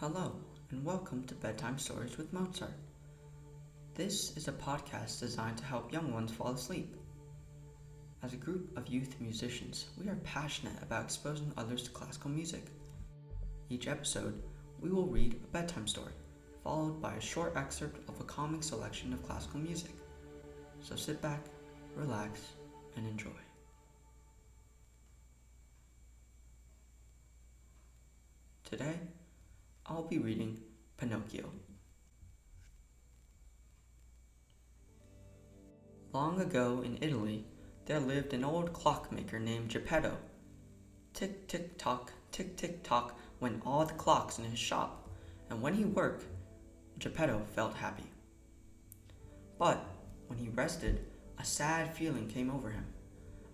Hello, and welcome to Bedtime Stories with Mozart. This is a podcast designed to help young ones fall asleep. As a group of youth musicians, we are passionate about exposing others to classical music. Each episode, we will read a bedtime story, followed by a short excerpt of a calming selection of classical music. So sit back, relax, and enjoy. Today, I'll be reading Pinocchio. Long ago in Italy, there lived an old clockmaker named Geppetto. Tick, tick, tock, went all the clocks in his shop, and when he worked, Geppetto felt happy. But when he rested, a sad feeling came over him.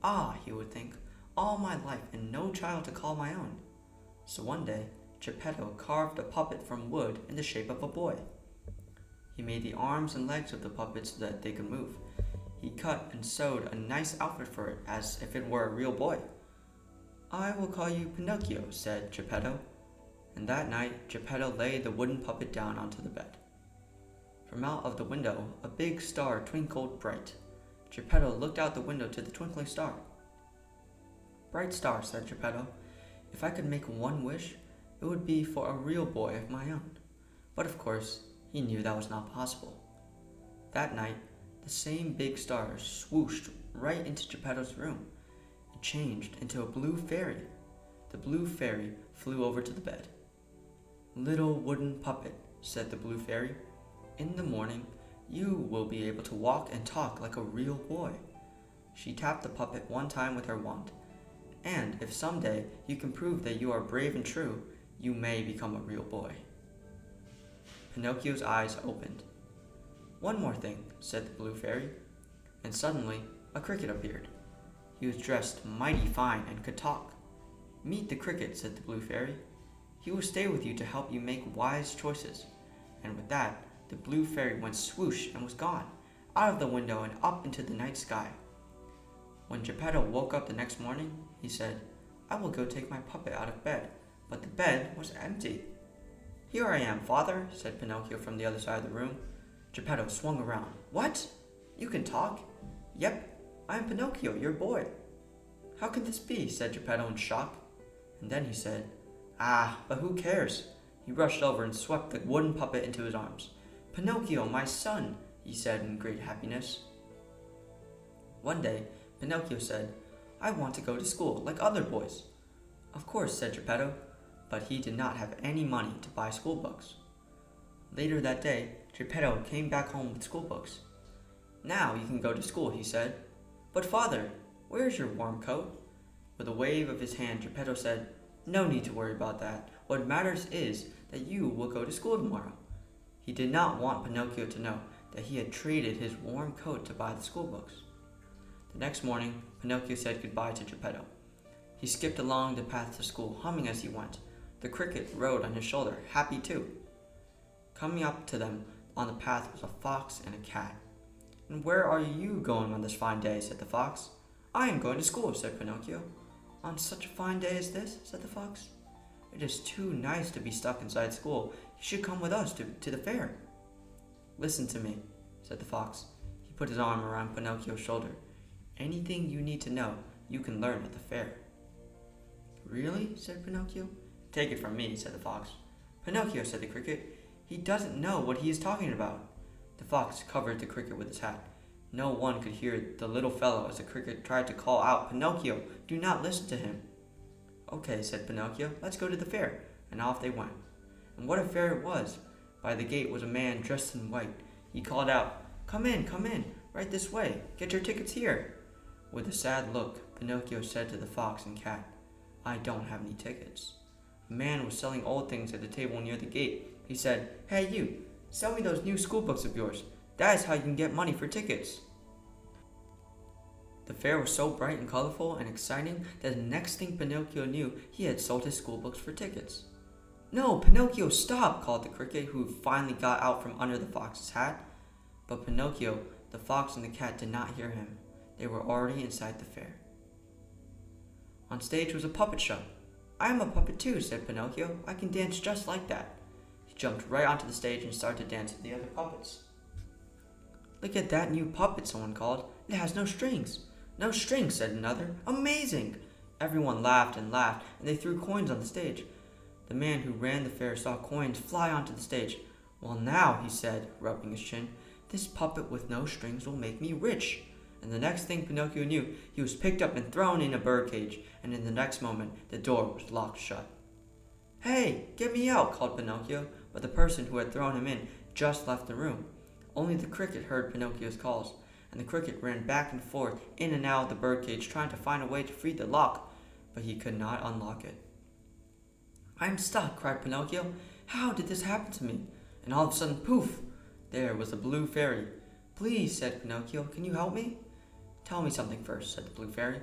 Ah, he would think, all my life and no child to call my own. So one day, Geppetto carved a puppet from wood in the shape of a boy. He made the arms and legs of the puppet so that they could move. He cut and sewed a nice outfit for it as if it were a real boy. I will call you Pinocchio, said Geppetto. And that night, Geppetto laid the wooden puppet down onto the bed. From out of the window, a big star twinkled bright. Geppetto looked out the window to the twinkling star. Bright star, said Geppetto, if I could make one wish, it would be for a real boy of my own. But of course, he knew that was not possible. That night, the same big star swooshed right into Geppetto's room. It changed into a blue fairy. The blue fairy flew over to the bed. Little wooden puppet, said the blue fairy, in the morning, you will be able to walk and talk like a real boy. She tapped the puppet one time with her wand. And if someday you can prove that you are brave and true, you may become a real boy. Pinocchio's eyes opened. One more thing, said the blue fairy, and suddenly a cricket appeared. He was dressed mighty fine and could talk. Meet the cricket, said the blue fairy. He will stay with you to help you make wise choices. And with that, the blue fairy went swoosh and was gone, out of the window and up into the night sky. When Geppetto woke up the next morning, he said, I will go take my puppet out of bed. But the bed was empty. Here I am, father, said Pinocchio from the other side of the room. Geppetto swung around. What? You can talk? Yep, I am Pinocchio, your boy. How can this be? Said Geppetto in shock. And then he said, but who cares? He rushed over and swept the wooden puppet into his arms. Pinocchio, my son, he said in great happiness. One day, Pinocchio said, I want to go to school like other boys. Of course, said Geppetto, but he did not have any money to buy school books. Later that day, Geppetto came back home with school books. Now you can go to school, he said. But father, where is your warm coat? With a wave of his hand, Geppetto said, no need to worry about that. What matters is that you will go to school tomorrow. He did not want Pinocchio to know that he had traded his warm coat to buy the school books. The next morning, Pinocchio said goodbye to Geppetto. He skipped along the path to school, humming as he went. The cricket rode on his shoulder, happy too. Coming up to them on the path was a fox and a cat. And where are you going on this fine day? Said the fox. I am going to school, said Pinocchio. On such a fine day as this? Said the fox. It is too nice to be stuck inside school. You should come with us to the fair. Listen to me, said the fox. He put his arm around Pinocchio's shoulder. Anything you need to know, you can learn at the fair. Really? Said Pinocchio. Take it from me, said the fox. Pinocchio, said the cricket. He doesn't know what he is talking about. The fox covered the cricket with his hat. No one could hear the little fellow as the cricket tried to call out, Pinocchio, do not listen to him. Okay, said Pinocchio, let's go to the fair. And off they went. And what a fair it was! By the gate was a man dressed in white. He called out, come in, right this way. Get your tickets here. With a sad look, Pinocchio said to the fox and cat, I don't have any tickets. A man was selling old things at the table near the gate. He said, hey you, sell me those new school books of yours. That is how you can get money for tickets. The fair was so bright and colorful and exciting that the next thing Pinocchio knew, he had sold his school books for tickets. No, Pinocchio, stop, called the cricket, who finally got out from under the fox's hat. But Pinocchio, the fox, and the cat did not hear him. They were already inside the fair. On stage was a puppet show. I am a puppet too, said Pinocchio. I can dance just like that. jumped right onto the stage and started to dance with the other puppets. "Look at that new puppet," someone called. "It has no strings." "No strings," said another. "Amazing!" Everyone laughed, and they threw coins on the stage. The man who ran the fair saw coins fly onto the stage. "Well now," he said, rubbing his chin, "this puppet with no strings will make me rich." And the next thing Pinocchio knew, he was picked up and thrown in a birdcage, and in the next moment, the door was locked shut. "Hey, get me out!" called Pinocchio, but the person who had thrown him in just left the room. Only the cricket heard Pinocchio's calls, and the cricket ran back and forth, in and out of the birdcage, trying to find a way to free the lock, but he could not unlock it. "I'm stuck!" cried Pinocchio. "How did this happen to me?" And all of a sudden, poof! There was the blue fairy. "Please," said Pinocchio, "can you help me?" "Tell me something first," said the blue fairy.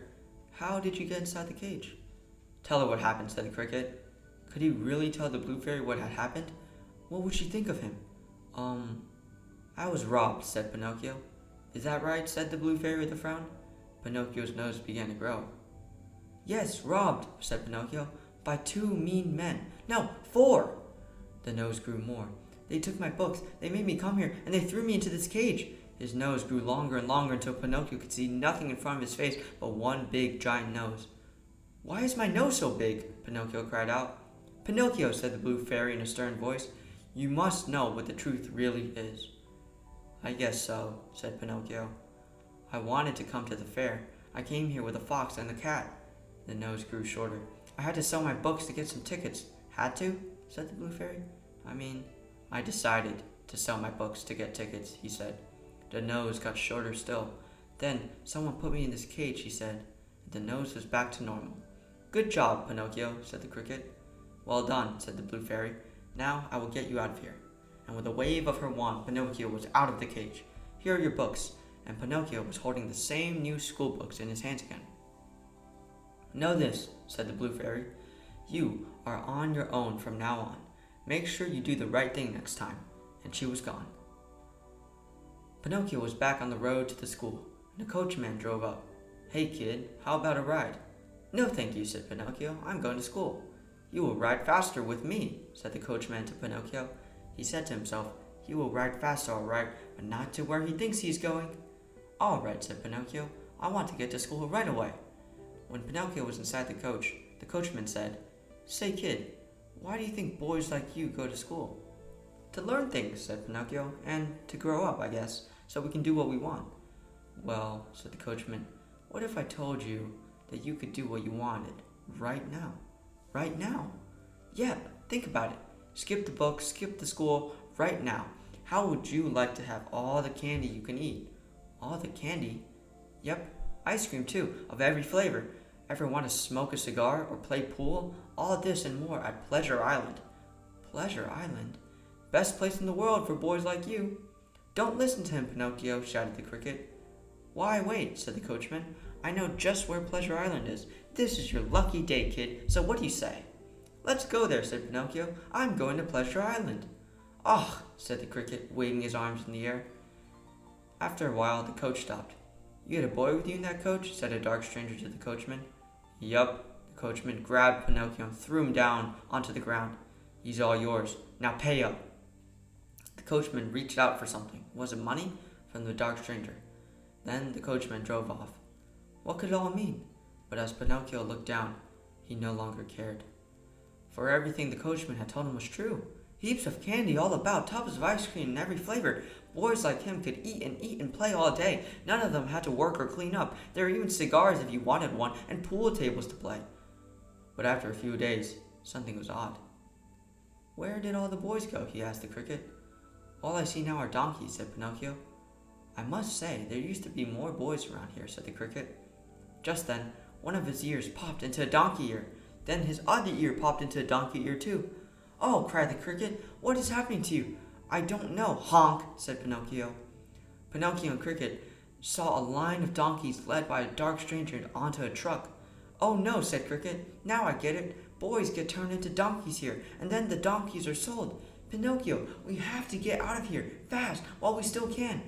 "How did you get inside the cage?" "Tell her what happened," said the cricket. Could he really tell the blue fairy what had happened? What would she think of him? I was robbed," said Pinocchio. "Is that right?" said the blue fairy with a frown. Pinocchio's nose began to grow. "Yes, robbed," said Pinocchio, "by 2 mean men. No, 4. The nose grew more. "They took my books, they made me come here, and they threw me into this cage." His nose grew longer and longer until Pinocchio could see nothing in front of his face but one big giant nose. "Why is my nose so big?" Pinocchio cried out. "Pinocchio," said the blue fairy in a stern voice, "you must know what the truth really is." "I guess so," said Pinocchio. "I wanted to come to the fair. I came here with a fox and a cat." The nose grew shorter. "I had to sell my books to get some tickets." "Had to?" said the blue fairy. I decided to sell my books to get tickets," he said. The nose got shorter still. "Then someone put me in this cage," he said. The nose was back to normal. "Good job, Pinocchio," said the cricket. "Well done," said the blue fairy. "Now I will get you out of here." And with a wave of her wand, Pinocchio was out of the cage. "Here are your books." And Pinocchio was holding the same new school books in his hands again. "Know this," said the blue fairy. "You are on your own from now on. Make sure you do the right thing next time." And she was gone. Pinocchio was back on the road to the school, and the coachman drove up. "Hey kid, how about a ride?" "No thank you," said Pinocchio. "I'm going to school." "You will ride faster with me," said the coachman to Pinocchio. He said to himself, "He will ride faster all right, but not to where he thinks he is going." "All right," said Pinocchio. "I want to get to school right away." When Pinocchio was inside the coachman said, "Say kid, why do you think boys like you go to school?" "To learn things," said Pinocchio, "and to grow up, I guess, so we can do what we want." "Well," said the coachman, "what if I told you that you could do what you wanted right now?" "Right now?" "Yep, think about it. Skip the books, skip the school, right now. How would you like to have all the candy you can eat?" "All the candy?" "Yep, ice cream too, of every flavor. Ever want to smoke a cigar or play pool? All this and more at Pleasure Island." "Pleasure Island? Best place in the world for boys like you." "Don't listen to him, Pinocchio," shouted the cricket. "Why wait?" said the coachman. "I know just where Pleasure Island is. This is your lucky day, kid, so what do you say?" "Let's go there," said Pinocchio. "I'm going to Pleasure Island." "Ugh," said the cricket, waving his arms in the air. After a while, the coach stopped. "You had a boy with you in that coach?" said a dark stranger to the coachman. "Yup." The coachman grabbed Pinocchio and threw him down onto the ground. "He's all yours. Now pay up." The coachman reached out for something. Was it money? From the dark stranger. Then the coachman drove off. What could it all mean? But as Pinocchio looked down, he no longer cared. For everything the coachman had told him was true. Heaps of candy all about, tubs of ice cream in every flavor. Boys like him could eat and play all day. None of them had to work or clean up. There were even cigars if you wanted one, and pool tables to play. But after a few days, something was odd. "Where did all the boys go?" he asked the cricket. "All I see now are donkeys," said Pinocchio. "I must say, there used to be more boys around here," said the cricket. Just then, one of his ears popped into a donkey ear. Then his other ear popped into a donkey ear too. "Oh," cried the cricket, "what is happening to you?" "I don't know, honk," said Pinocchio. Pinocchio and Cricket saw a line of donkeys led by a dark stranger onto a truck. "Oh no," said Cricket, "now I get it. Boys get turned into donkeys here, and then the donkeys are sold. Pinocchio, we have to get out of here, fast, while we still can."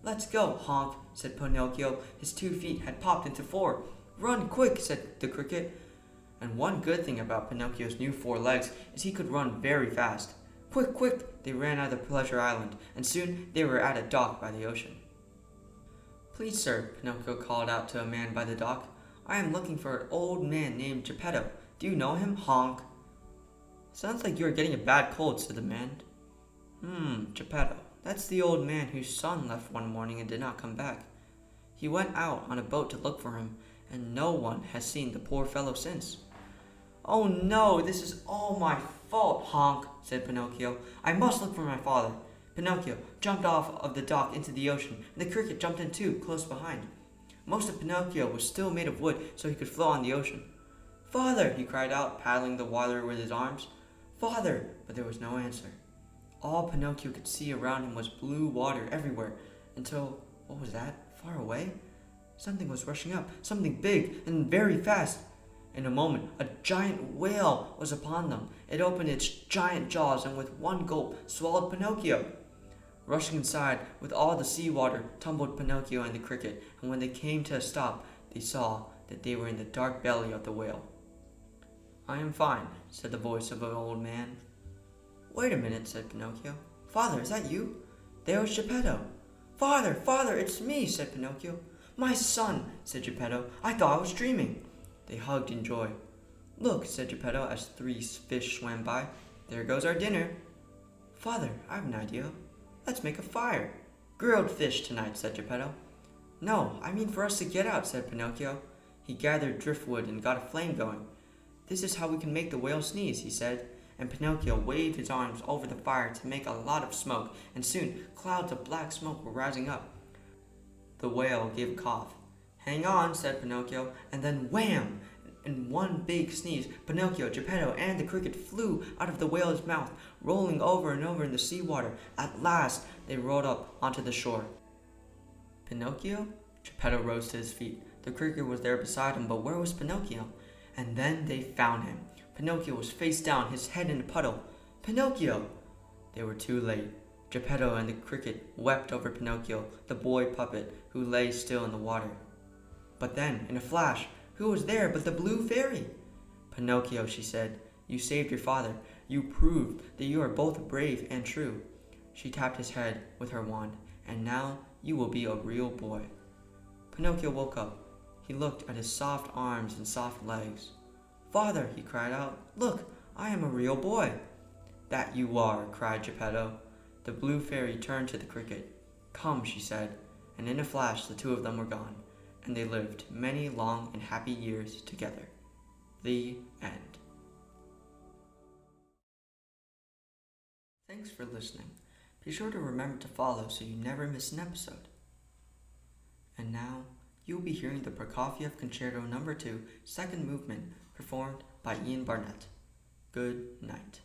"Let's go, honk," said Pinocchio. His 2 feet had popped into 4. "Run quick," said the cricket. And one good thing about Pinocchio's new 4 legs is he could run very fast. Quick, quick! They ran out of Pleasure Island, and soon they were at a dock by the ocean. Please, sir, Pinocchio called out to a man by the dock. I am looking for an old man named Geppetto. Do you know him? Honk. Sounds like you are getting a bad cold, said the man. Geppetto. That's the old man whose son left one morning and did not come back. He went out on a boat to look for him, and no one has seen the poor fellow since. Oh no, this is all my fault, Honk, said Pinocchio. I must look for my father. Pinocchio jumped off of the dock into the ocean, and the cricket jumped in too, close behind. Most of Pinocchio was still made of wood, so he could float on the ocean. Father, he cried out, paddling the water with his arms. Father! But there was no answer. All Pinocchio could see around him was blue water everywhere, until, what was that? Far away? Something was rushing up, something big and very fast. In a moment, a giant whale was upon them. It opened its giant jaws and with one gulp swallowed Pinocchio. Rushing inside with all the seawater tumbled Pinocchio and the cricket, and when they came to a stop, they saw that they were in the dark belly of the whale. I am fine, said the voice of an old man. Wait a minute, said Pinocchio. Father, is that you? There was Geppetto. Father, father, it's me, said Pinocchio. My son, said Geppetto. I thought I was dreaming. They hugged in joy. Look, said Geppetto as 3 fish swam by. There goes our dinner. Father, I have an idea. Let's make a fire. Grilled fish tonight, said Geppetto. No, I mean for us to get out, said Pinocchio. He gathered driftwood and got a flame going. This is how we can make the whale sneeze, he said, and Pinocchio waved his arms over the fire to make a lot of smoke, and soon clouds of black smoke were rising up. The whale gave a cough. Hang on, said Pinocchio, and then wham! In one big sneeze, Pinocchio, Geppetto, and the cricket flew out of the whale's mouth, rolling over and over in the seawater. At last, they rolled up onto the shore. Pinocchio? Geppetto rose to his feet. The cricket was there beside him, but where was Pinocchio? And then they found him. Pinocchio was face down, his head in a puddle. Pinocchio! They were too late. Geppetto and the cricket wept over Pinocchio, the boy puppet, who lay still in the water. But then, in a flash, who was there but the blue fairy? Pinocchio, she said, you saved your father. You proved that you are both brave and true. She tapped his head with her wand, and now you will be a real boy. Pinocchio woke up. He looked at his soft arms and soft legs. Father, he cried out, look, I am a real boy. That you are, cried Geppetto. The blue fairy turned to the cricket. Come, she said, and in a flash the two of them were gone, and they lived many long and happy years together. The end. Thanks for listening. Be sure to remember to follow so you never miss an episode. And now, you will be hearing the Prokofiev Concerto No. 2, second movement, performed by Barnett. Good night.